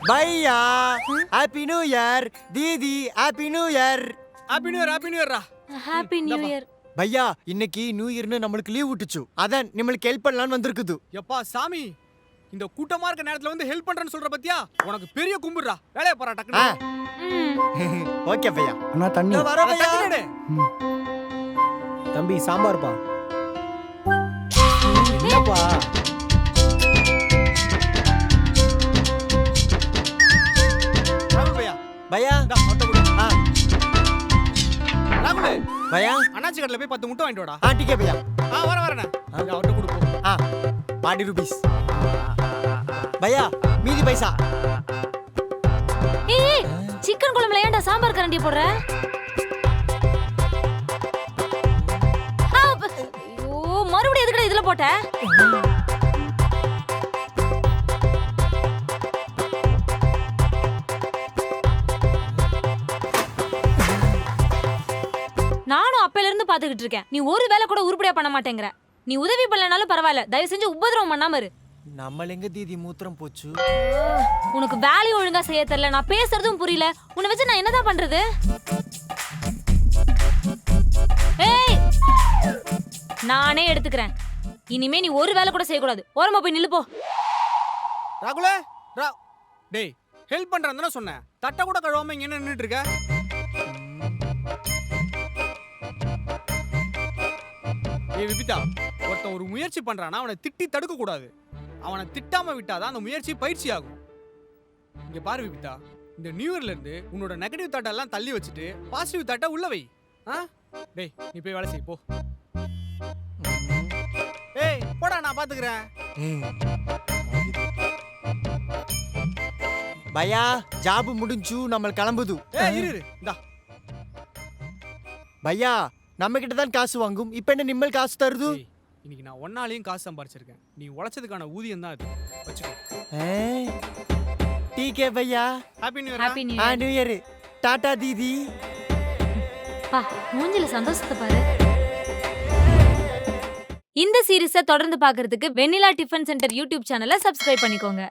பையா happy new year. தீதி happy new year. Happy new year, happy new இயர்ரா. Happy new year. பையா இன்னைக்கு new இயர்னு நம்மளுக்கு லீவ் விட்டுச்சு, அதான் நம்மளுக்கு ஹெல்ப் பண்ணலாம்னு வந்திருக்குது. எப்பா சாமி, இந்த கூட்டமா இருக்க நேரத்துல வந்து ஹெல்ப் பண்றேன்னு சொல்ற பத்தியா, உனக்கு பெரிய கும்பிடுறா. வேலைய பாறா டக்குனு. ஓகே பையா. அண்ணா தண்ணி. வர பையா. தம்பி சாம்பார்ப்பா. என்னப்பா ராகுல் பையா, பையா இந்தா மொட்டை கொடு. ராகுல், பையா அண்ணாச்சி கடையில போய் 10 முட்டை வாங்கிட்டு வாடா. டிக்கே பையா. வரேண்ணே. அவர்கிட்ட கொடுப்போம். 40 rupees. பையா மீதி பைசா. ஏய் சிக்கன் குழம்புல ஏன்டா சாம்பார் கரண்டிய போடுற? ஐயோ மறுபடியும் எதுக்குடா இதுல போட்ட? நானும் அப்பையில இருந்து பாத்துக்கிட்டு இருக்கேன். நீ ஒரு வேலை கூட உருப்படியா பண்ண மாட்டேங்கிற. நீ உதவி பண்ணலனாலும் பரவாயில்ல, தயவு செஞ்சு உபதிரவம் பண்ணாம இரு. நம்ம எங்க தீதி மூத்திரம் போச்சு. உனக்கு வேலையும் ஒழுங்கா செய்ய தெரியல, நான் பேசுறதும் புரியல. உன்னை வச்சு நான் என்னதான் பண்றது? ஏய் நானே எடுத்துக்கிறேன். இனிமே நீ ஒரு வேலை கூட செய்யக்கூடாது. ஓரமா போய் நில்லு போ. ராகுலே, டேய் ஹெல்ப் பண்றேன்னு தானே சொன்னேன். தட்டை கூட கழுவாம இங்க என்ன நின்னுட்டு இருக்க? ஏய் விபிதா, ஒருத்தன் ஒரு முயற்சி பண்றானா அவனை திட்டி தடுக்க கூடாது. அவனை திட்டாம விட்டாதான் அந்த முயற்சி பயிற்சி ஆகும். இங்க பாரு விபிதா, இந்த நியூ இயர்ல இருந்து உன்னோட நெகட்டிவ் தாட் எல்லாம் தள்ளி வச்சுட்டு பாசிட்டிவ் தாட்டை உள்ள வை. டேய் நீ போய் வேலை செய் போ. ஏய் போடா, நான் பாத்துக்கிறேன். பையா ஜாப் முடிஞ்சு நம்ம கிளம்புது. ஏய் இரு இந்தா. பையா நம்ம கிட்ட தான் காசு வாங்கும், இப்ப என்ன நிம்மல் காசு தருது? இன்னைக்கு நான் ஒன்னாலையும் காசு சம்பாரிச்சிருக்கேன். நீ உழைச்சதுக்கான ஊதியம் தான் அது. வச்சுக்கோ. டிகே பையா. Happy new year. Happy new new year. டாடா தீதி. பா மூஞ்சில சந்தோஷத்தை பாரு. இந்த சீரிஸை தொடர்ந்து பார்க்கிறதுக்கு வெண்ணிலா டிஃபன் சென்டர் யூடியூப் சேனலை சப்ஸ்கிரைப் பண்ணிக்கோங்க.